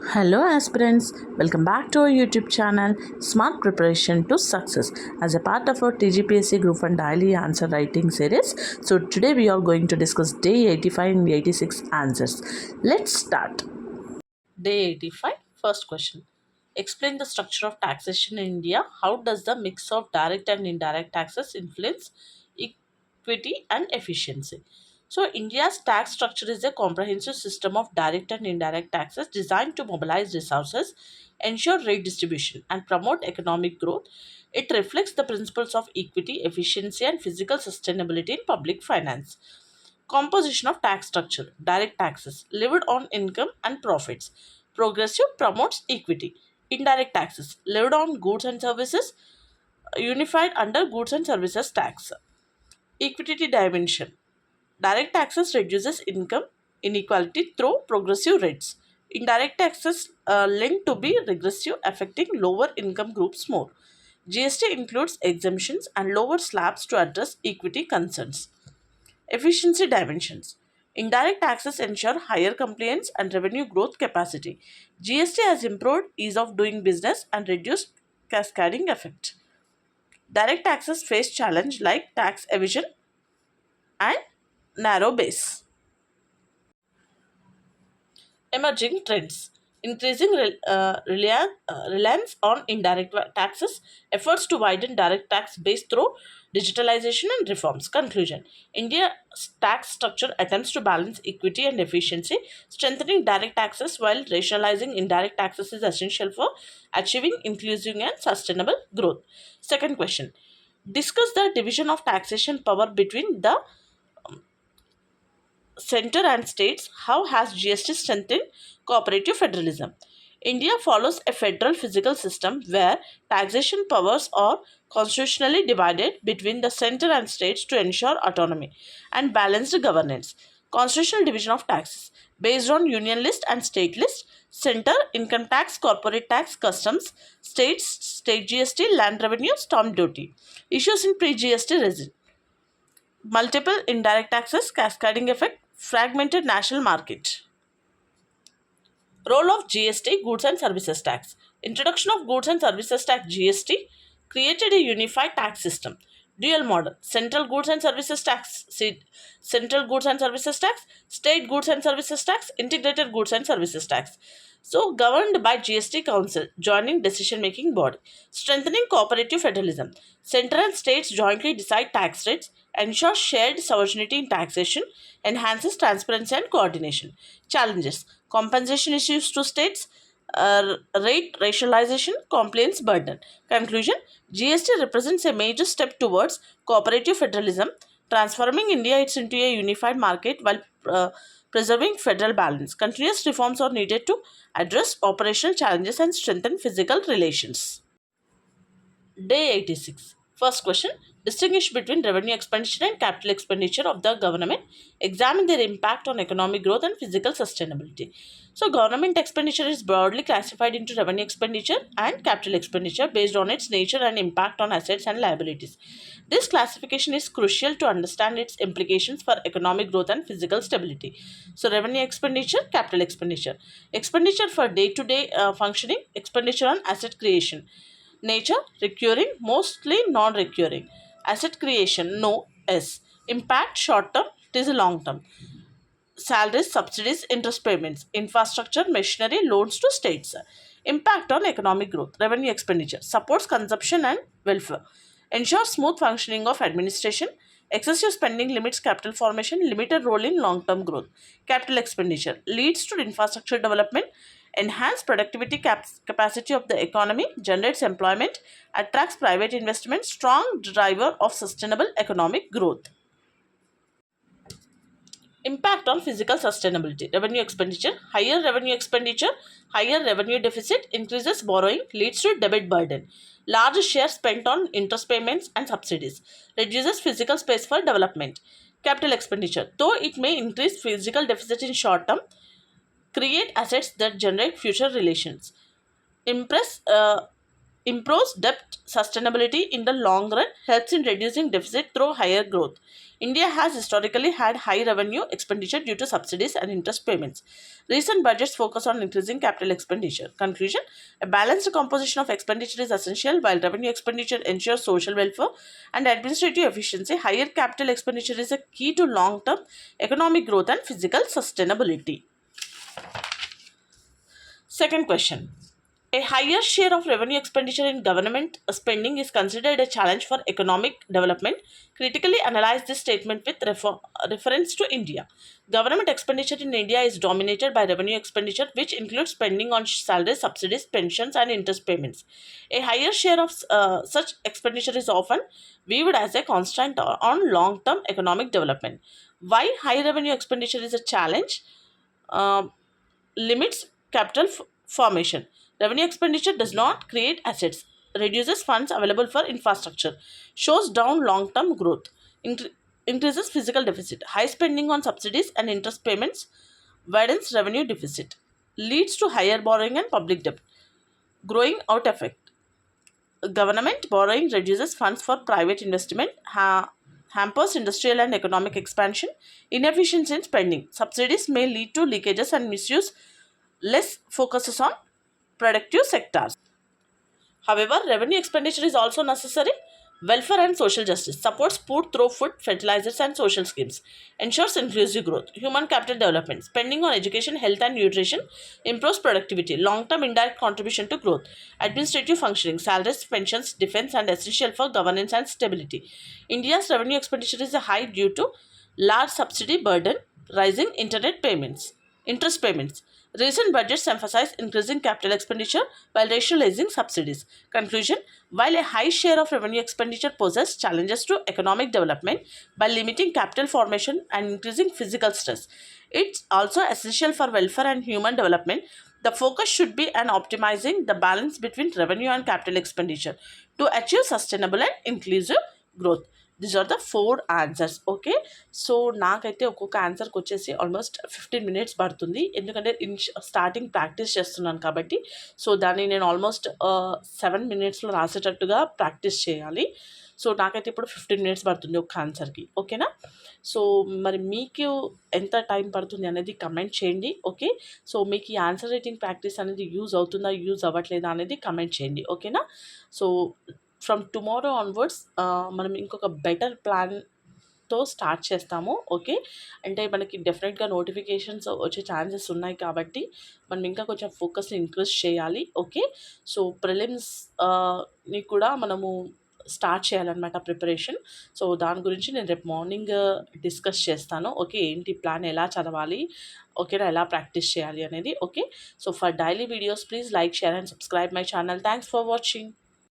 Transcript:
Hello aspirants, welcome back to our YouTube channel Smart Preparation to Success as a part of our Tgpsc group and daily answer writing series. So today we are going to discuss day 85 and 86 answers. Let's start. Day 85, first question. Explain the structure of taxation in India. How does the mix of direct and indirect taxes influence equity and efficiency? So, India's tax structure is a comprehensive system of direct and indirect taxes designed to mobilize resources, ensure redistribution, and promote economic growth. It reflects the principles of equity, efficiency, and physical sustainability in public finance. Composition of tax structure. Direct taxes levied on income and profits. Progressive promotes equity. Indirect taxes levied on goods and services, unified under goods and services tax. Equity dimension. Direct taxes reduces income inequality through progressive rates. Indirect taxes linked to be regressive, affecting lower income groups more. GST includes exemptions and lower slabs to address equity concerns. Efficiency dimensions. Indirect taxes ensure higher compliance and revenue growth capacity. GST has improved ease of doing business and reduced cascading effect. Direct taxes face challenge like tax evasion and narrow base. Emerging trends. Increasing reliance on indirect taxes, efforts to widen direct tax base through digitalization and reforms. Conclusion. India's tax structure attempts to balance equity and efficiency. Strengthening direct taxes while rationalizing indirect taxes is essential for achieving inclusive and sustainable growth. Second question. Discuss the division of taxation power between the center and states. How has GST strengthened cooperative federalism? India follows a federal physical system where taxation powers are constitutionally divided between the center and states to ensure autonomy and balanced governance. Constitutional division of taxes based on union list and state list. Center income tax, corporate tax, customs, states state GST, land revenue, stamp duty. Issues in pre GST regime. Multiple indirect taxes, cascading effect, fragmented national market. Role of GST, Goods and Services Tax. Introduction of Goods and Services Tax GST created a unified tax system. Dual model. Central Goods and Services Tax, Central Goods and Services Tax, State Goods and Services Tax, Integrated Goods and Services Tax. So, governed by GST Council, joining decision-making body. Strengthening cooperative federalism. Center and states jointly decide tax rates, ensures shared sovereignty in taxation, enhances transparency and coordination. Challenges. Compensation issues to states, rate rationalization, compliance burden. Conclusion. GST represents a major step towards cooperative federalism, transforming India into a unified market while preserving federal balance. Continuous reforms are needed to address operational challenges and strengthen physical relations. Day 86. First question. Distinguish between revenue expenditure and capital expenditure of the government. Examine their impact on economic growth and physical sustainability. So, government expenditure is broadly classified into revenue expenditure and capital expenditure based on its nature and impact on assets and liabilities. This classification is crucial to understand its implications for economic growth and physical stability. So, revenue expenditure, capital expenditure. Expenditure for day to day functioning, expenditure on asset creation. Nature, recurring, mostly non recurring. Asset creation, no, S. Impact, short term, it is a long term. Salaries, subsidies, interest payments. Infrastructure, machinery, loans to states. Impact on economic growth, revenue expenditure. Supports consumption and welfare. Ensures smooth functioning of administration. Excessive spending limits capital formation, limited role in long term growth. Capital expenditure leads to infrastructure development, enhance productivity capacity of the economy, generates employment, attracts private investment, strong driver of sustainable economic growth. Impact on physical sustainability. Revenue expenditure. Higher revenue deficit increases borrowing, leads to debit burden. Large share spent on interest payments and subsidies. Reduces physical space for development. Capital expenditure. Though it may increase physical deficit in short term, create assets that generate future relations. Impress improves debt sustainability in the long run, helps in reducing deficit through higher growth. India has historically had high revenue expenditure due to subsidies and interest payments. Recent budgets focus on increasing capital expenditure. Conclusion: a balanced composition of expenditure is essential while revenue expenditure ensures social welfare and administrative efficiency. Higher capital expenditure is a key to long term economic growth and physical sustainability. Second question. A higher share of revenue expenditure in government spending is considered a challenge for economic development. Critically analyze this statement with reference to India. Government expenditure in India is dominated by revenue expenditure, which includes spending on salaries, subsidies, pensions, and interest payments. A higher share of such expenditure is often viewed as a constraint on long term economic development. Why high revenue expenditure is a challenge? Uh, Limits capital formation. Revenue expenditure does not create assets, reduces funds available for infrastructure, shows down long term growth, increases physical deficit. High spending on subsidies and interest payments widens revenue deficit, leads to higher borrowing and public debt. Growing out effect. Government borrowing reduces funds for private investment, hampers industrial and economic expansion, inefficiency in spending. Subsidies may lead to leakages and misuse, less focuses on productive sectors. However, revenue expenditure is also necessary. Welfare and social justice supports food through food, fertilizers, and social schemes, ensures inclusive growth, human capital development, spending on education, health, and nutrition improves productivity, long term indirect contribution to growth, administrative functioning, salaries, pensions, defense, and essential for governance and stability. India's revenue expenditure is high due to large subsidy burden, rising interest payments. Recent budgets emphasize increasing capital expenditure while rationalizing subsidies. Conclusion: while a high share of revenue expenditure poses challenges to economic development by limiting capital formation and increasing physical stress, it's also essential for welfare and human development. The focus should be on optimizing the balance between revenue and capital expenditure to achieve sustainable and inclusive growth. These are the 4 answers. Okay, so నాకైతే ఒక్కొక్క ఆన్సర్కి వచ్చేసి almost 15 minutes పడుతుంది, ఎందుకంటే starting practice చేస్తున్నాను కాబట్టి. So దాన్ని నేను almost 7 minutesలో రాసేటట్టుగా practice చేయాలి. సో నాకైతే ఇప్పుడు 15 minutes పడుతుంది ఒక ఆన్సర్కి. ఓకేనా? సో మరి మీకు ఎంత టైం పడుతుంది అనేది కమెంట్ చేయండి. ఓకే, సో మీకు ఈ ఆన్సర్ రైటింగ్ ప్రాక్టీస్ అనేది యూజ్ అవుతుందా, యూజ్ అవ్వట్లేదా అనేది కమెంట్ చేయండి. ఓకేనా? సో ఫ్రమ్ టుమారో ఆన్వర్డ్స్ మనం ఇంకొక బెటర్ ప్లాన్తో స్టార్ట్ చేస్తాము. ఓకే, అంటే మనకి డెఫినెట్గా నోటిఫికేషన్స్ వచ్చే ఛాన్సెస్ ఉన్నాయి కాబట్టి మనం ఇంకా కొంచెం ఫోకస్ని ఇంక్రీజ్ చేయాలి. ఓకే, సో ప్రిలిమ్స్ని కూడా మనము స్టార్ట్ చేయాలన్నమాట ప్రిపరేషన్. సో దాని గురించి నేను రేపు మార్నింగ్ డిస్కస్ చేస్తాను. ఓకే, ఏంటి ప్లాన్, ఎలా చదవాలి, ఓకేనా, ఎలా ప్రాక్టీస్ చేయాలి అనేది. Okay, so for daily videos please like, share and subscribe my channel. Thanks for watching.